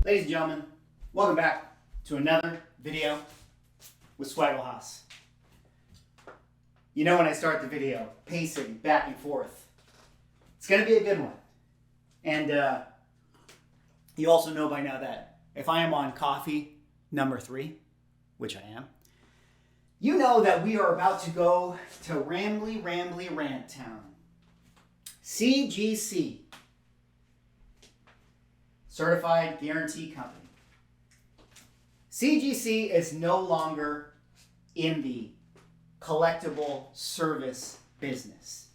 Ladies and gentlemen, welcome back to another video with Swaggle Haas. You know when I start the video, pacing back and forth, it's going to be a good one. And you also know by now that if I am on coffee number 3, which I am, you know that we are about to go to Rambly Rant Town. CGC. Certified Guarantee Company. CGC is no longer in the collectible service business.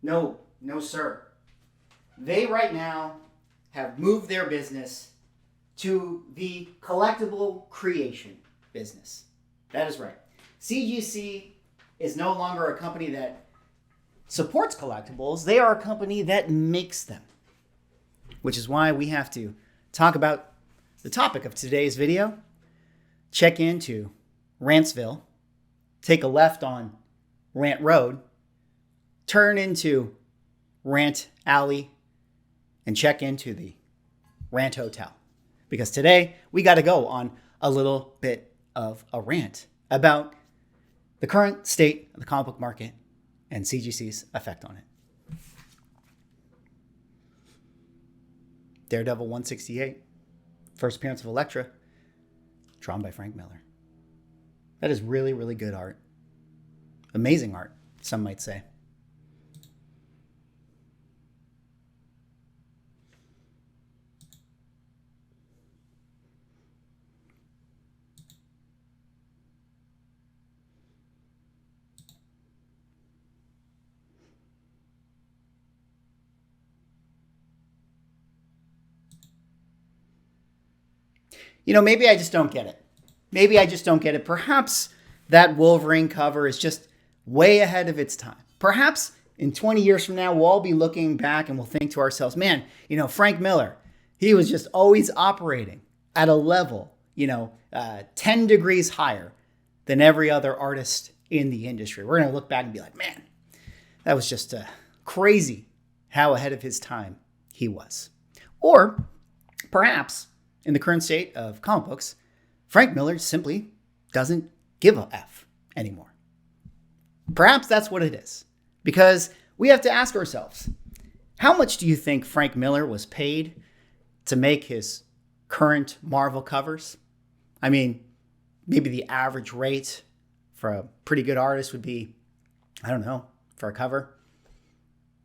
No, sir. They right now have moved their business to the collectible creation business. That is right. CGC is no longer a company that supports collectibles. They are a company that makes them. Which is why we have to talk about the topic of today's video. Check into Rantsville, take a left on Rant Road, turn into Rant Alley, and check into the Rant Hotel. Because today we got to go on a little bit of a rant about the current state of the comic book market and CGC's effect on it. Daredevil 168, first appearance of Elektra, drawn by Frank Miller. That is really, really good art. Amazing art, some might say. You know, maybe I just don't get it. Perhaps that Wolverine cover is just way ahead of its time. Perhaps in 20 years from now, we'll all be looking back and we'll think to ourselves, man, Frank Miller, he was just always operating at a level, 10 degrees higher than every other artist in the industry. We're going to look back and be like, man, that was just crazy how ahead of his time he was. Or perhaps in the current state of comic books, Frank Miller simply doesn't give a F anymore. Perhaps that's what it is. Because we have to ask ourselves, how much do you think Frank Miller was paid to make his current Marvel covers? I mean, maybe the average rate for a pretty good artist would be, I don't know, for a cover,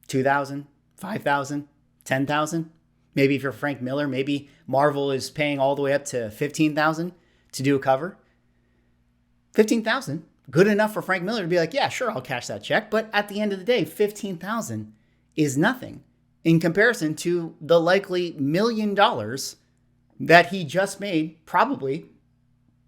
$2,000, $5,000, $10,000. Maybe if you're Frank Miller, maybe Marvel is paying all the way up to $15,000 to do a cover. $15,000, good enough for Frank Miller to be like, yeah, sure, I'll cash that check. But at the end of the day, $15,000 is nothing in comparison to the likely $1 million that he just made, probably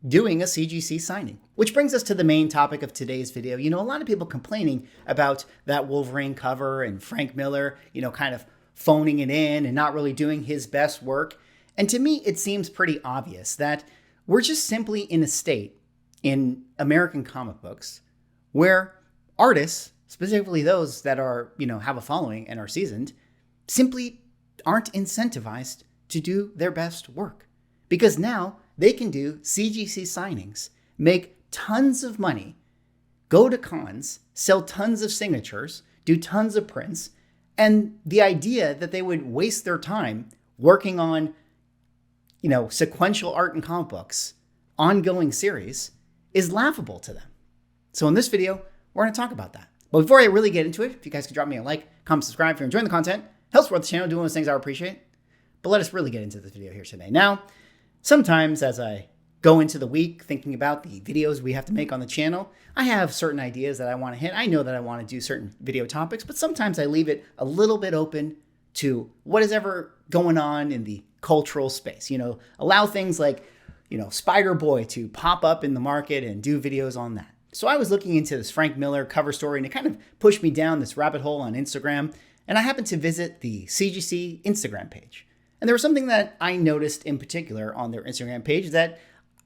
doing a CGC signing. Which brings us to the main topic of today's video. A lot of people complaining about that Wolverine cover and Frank Miller, kind of phoning it in and not really doing his best work. And to me, it seems pretty obvious that we're just simply in a state in American comic books where artists, specifically those that are, have a following and are seasoned, simply aren't incentivized to do their best work. Because now they can do CGC signings, make tons of money, go to cons, sell tons of signatures, do tons of prints. And the idea that they would waste their time working on, sequential art in comic books, ongoing series, is laughable to them. So in this video, we're going to talk about that. But before I really get into it, if you guys could drop me a like, comment, subscribe if you're enjoying the content, helps support the channel, doing those things I appreciate. But let us really get into this video here today. Now, sometimes as I go into the week thinking about the videos we have to make on the channel, I have certain ideas that I want to hit. I know that I want to do certain video topics, but sometimes I leave it a little bit open to what is ever going on in the cultural space. Allow things like, Spider-Boy to pop up in the market and do videos on that. So I was looking into this Frank Miller cover story and it kind of pushed me down this rabbit hole on Instagram. And I happened to visit the CGC Instagram page. And there was something that I noticed in particular on their Instagram page that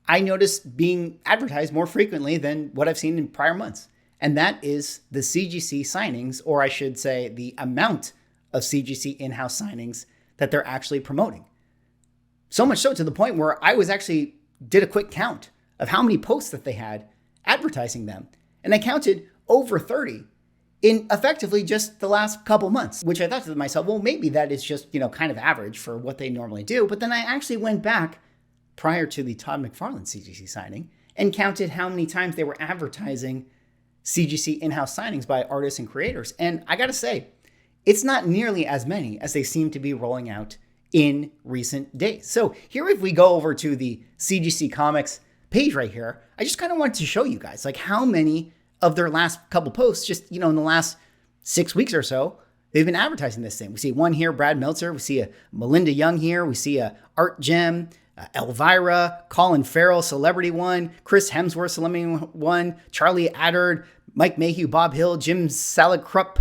I noticed being advertised more frequently than what I've seen in prior months. And that is the CGC signings, or I should say the amount of CGC in-house signings that they're actually promoting. So much so to the point where I was actually did a quick count of how many posts that they had advertising them. And I counted over 30 in effectively just the last couple months, which I thought to myself, well, maybe that is just, kind of average for what they normally do. But then I actually went back prior to the Todd McFarlane CGC signing and counted how many times they were advertising CGC in-house signings by artists and creators. And I got to say, it's not nearly as many as they seem to be rolling out in recent days. So here, if we go over to the CGC Comics page right here, I just kind of wanted to show you guys like how many of their last couple posts, just, in the last 6 weeks or so, they've been advertising this thing. We see one here, Brad Meltzer. We see a Melinda Young here. We see a Art Gem, Elvira, Colin Farrell, Celebrity One, Chris Hemsworth, Celebrity One, Charlie Adard, Mike Mayhew, Bob Hill, Jim Salikrup.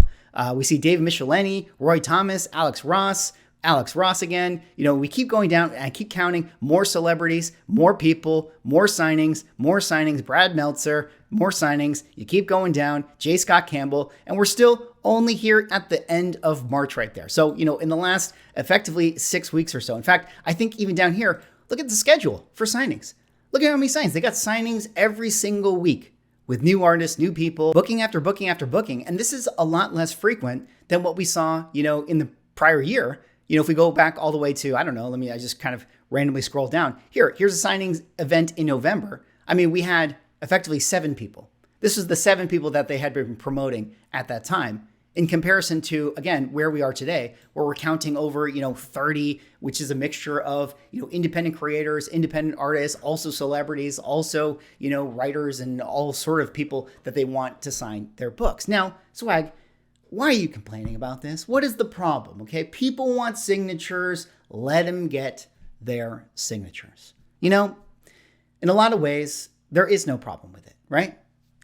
We see David Michelini, Roy Thomas, Alex Ross again. We keep going down and I keep counting more celebrities, more people, more signings, Brad Meltzer, more signings. You keep going down, J. Scott Campbell, and we're still only here at the end of March right there. So, in the last effectively 6 weeks or so. In fact, I think even down here, look at the schedule for signings. Look at how many signings. They got signings every single week with new artists, new people, booking after booking after booking. And this is a lot less frequent than what we saw, in the prior year. If we go back all the way to, I don't know, I just kind of randomly scroll down. Here's a signings event in November. We had effectively 7 people. This is the 7 people that they had been promoting at that time in comparison to, again, where we are today, where we're counting over, 30, which is a mixture of, independent creators, independent artists, also celebrities, also, writers and all sort of people that they want to sign their books. Now, Swag, why are you complaining about this? What is the problem? Okay, people want signatures. Let them get their signatures. In a lot of ways, there is no problem with it, right?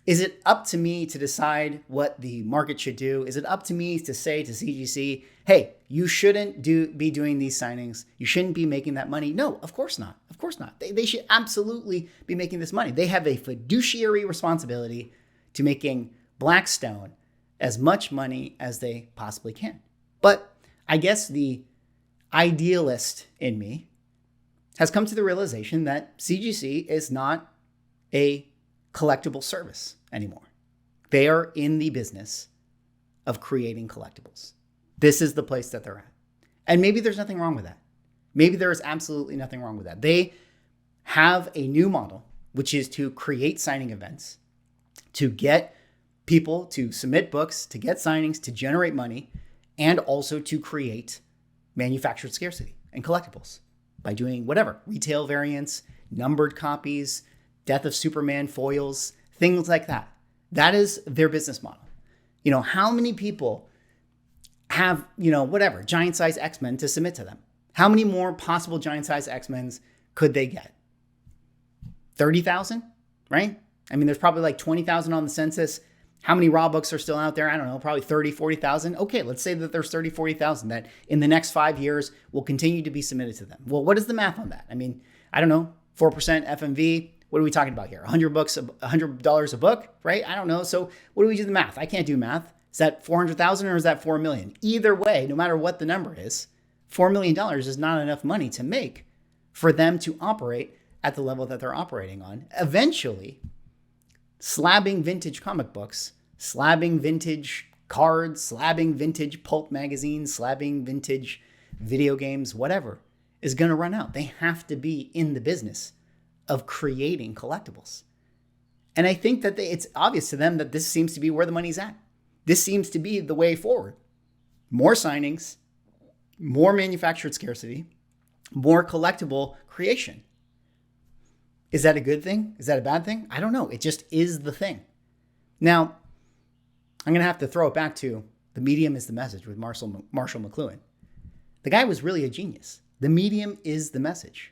Is it up to me to decide what the market should do? Is it up to me to say to CGC, hey, you shouldn't be doing these signings. You shouldn't be making that money? No, of course not. Of course not. They should absolutely be making this money. They have a fiduciary responsibility to making Blackstone as much money as they possibly can. But I guess the idealist in me has come to the realization that CGC is not a collectible service anymore. They are in the business of creating collectibles. This is the place that they're at. And maybe there's nothing wrong with that. Maybe there is absolutely nothing wrong with that. They have a new model, which is to create signing events, to get people to submit books, to get signings, to generate money, and also to create manufactured scarcity and collectibles by doing whatever, retail variants, numbered copies, Death of Superman foils, things like that. That is their business model. How many people have, whatever, giant size X-Men to submit to them? How many more possible giant size X-Men's could they get? 30,000, right? There's probably like 20,000 on the census. How many raw books are still out there? I don't know, probably 30, 40,000. Okay, let's say that there's 30, 40,000 that in the next 5 years will continue to be submitted to them. Well, what is the math on that? I don't know, 4% FMV. What are we talking about here? $100 a book, right? I don't know. So what do we do the math? I can't do math. Is that 400,000 or is that 4 million? Either way, no matter what the number is, $4 million is not enough money to make for them to operate at the level that they're operating on. Eventually, slabbing vintage comic books, slabbing vintage cards, slabbing vintage pulp magazines, slabbing vintage video games, whatever, is going to run out. They have to be in the business of creating collectibles. And I think that it's obvious to them that this seems to be where the money's at. This seems to be the way forward. More signings, more manufactured scarcity, more collectible creation. Is that a good thing? Is that a bad thing? I don't know. It just is the thing. Now, I'm going to have to throw it back to the medium is the message with Marshall McLuhan. The guy was really a genius. The medium is the message.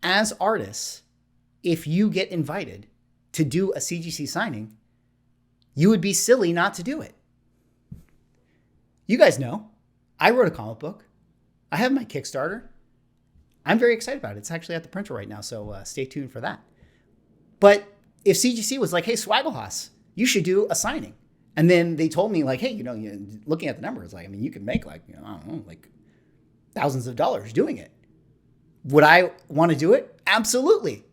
As artists, if you get invited to do a CGC signing, you would be silly not to do it. You guys know, I wrote a comic book. I have my Kickstarter. I'm very excited about it. It's actually at the printer right now, so stay tuned for that. But if CGC was like, hey, Swagglehoss, you should do a signing. And then they told me like, hey, looking at the numbers, like, you could make like, I don't know, like thousands of dollars doing it. Would I want to do it? Absolutely.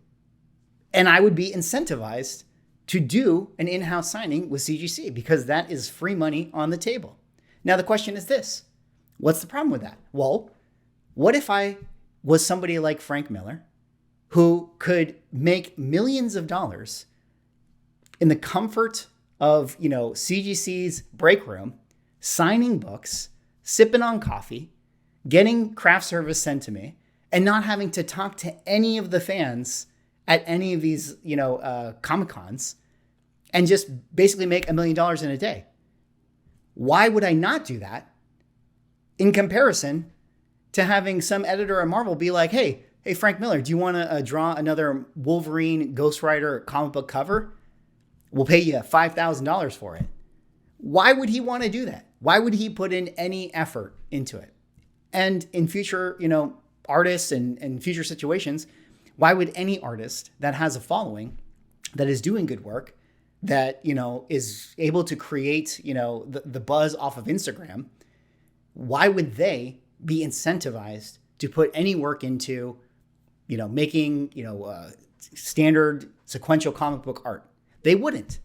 And I would be incentivized to do an in-house signing with CGC because that is free money on the table. Now, the question is this. What's the problem with that? Well, what if I was somebody like Frank Miller who could make millions of dollars in the comfort of, CGC's break room, signing books, sipping on coffee, getting craft service sent to me, and not having to talk to any of the fans at any of these, Comic Cons, and just basically make $1 million in a day? Why would I not do that in comparison to having some editor at Marvel be like, hey, Frank Miller, do you want to draw another Wolverine Ghost Rider comic book cover? We'll pay you $5,000 for it. Why would he want to do that? Why would he put in any effort into it? And in future, artists and future situations, why would any artist that has a following, that is doing good work, that, is able to create, the buzz off of Instagram, why would they be incentivized to put any work into, making, standard sequential comic book art? They wouldn't.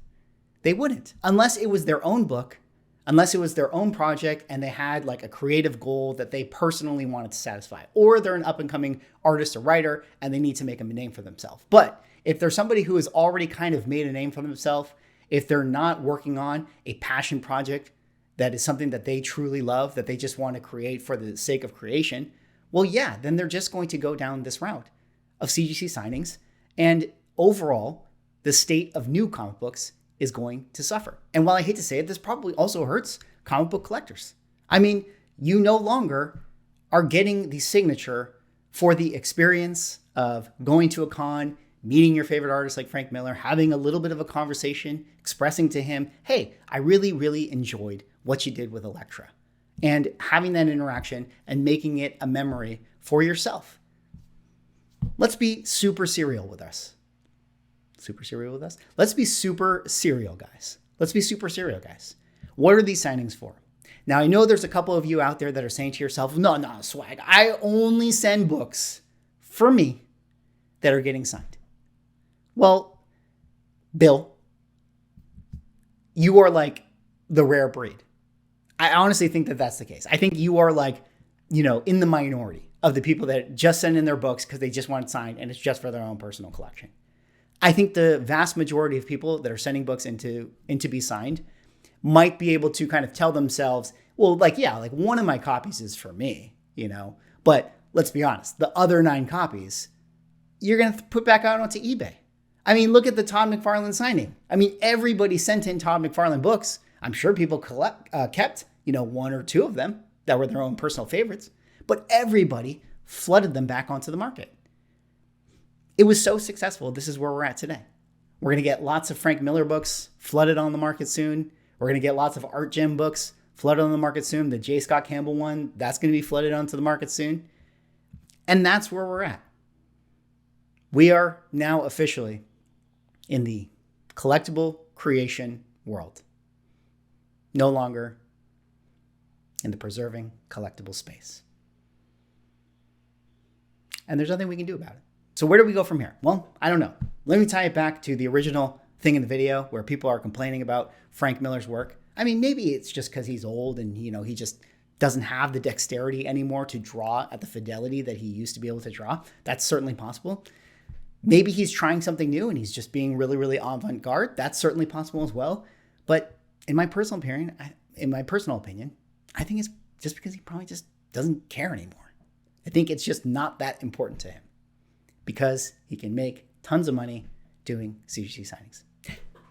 Unless it was their own book, unless it was their own project and they had like a creative goal that they personally wanted to satisfy, or they're an up and coming artist or writer and they need to make a name for themselves. But if there's somebody who has already kind of made a name for themselves, if they're not working on a passion project that is something that they truly love, that they just want to create for the sake of creation, well, yeah, then they're just going to go down this route of CGC signings. And overall, the state of new comic books is going to suffer. And while I hate to say it, this probably also hurts comic book collectors. I mean, you no longer are getting the signature for the experience of going to a con, meeting your favorite artist like Frank Miller, having a little bit of a conversation, expressing to him, hey, I really, really enjoyed what you did with Elektra. And having that interaction and making it a memory for yourself. Let's be super serial with us. Let's be super serial, guys. What are these signings for? Now, I know there's a couple of you out there that are saying to yourself, no, swag, I only send books for me that are getting signed. Well, Bill, you are like the rare breed. I honestly think that that's the case. I think you are like, in the minority of the people that just send in their books because they just want it signed and it's just for their own personal collection. I think the vast majority of people that are sending books in to be signed might be able to kind of tell themselves, well, one of my copies is for me, but let's be honest, the other 9 copies, you're going to put back out onto eBay. I mean, look at the Todd McFarlane signing. I mean, everybody sent in Todd McFarlane books. I'm sure people kept, 1 or 2 of them that were their own personal favorites, but everybody flooded them back onto the market. It was so successful. This is where we're at today. We're going to get lots of Frank Miller books flooded on the market soon. We're going to get lots of Art Gem books flooded on the market soon. The J. Scott Campbell one, that's going to be flooded onto the market soon. And that's where we're at. We are now officially in the collectible creation world. No longer in the preserving collectible space. And there's nothing we can do about it. So where do we go from here? Well, I don't know. Let me tie it back to the original thing in the video where people are complaining about Frank Miller's work. I mean, maybe it's just because he's old and, he just doesn't have the dexterity anymore to draw at the fidelity that he used to be able to draw. That's certainly possible. Maybe he's trying something new and he's just being really, really avant-garde. That's certainly possible as well. But in my personal opinion, I think it's just because he probably just doesn't care anymore. I think it's just not that important to him because he can make tons of money doing CGC signings.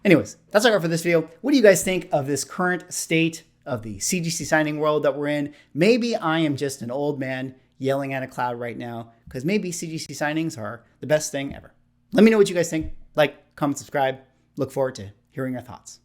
Anyways, that's all I got for this video. What do you guys think of this current state of the CGC signing world that we're in? Maybe I am just an old man yelling at a cloud right now because maybe CGC signings are the best thing ever. Let me know what you guys think. Like, comment, subscribe. Look forward to hearing your thoughts.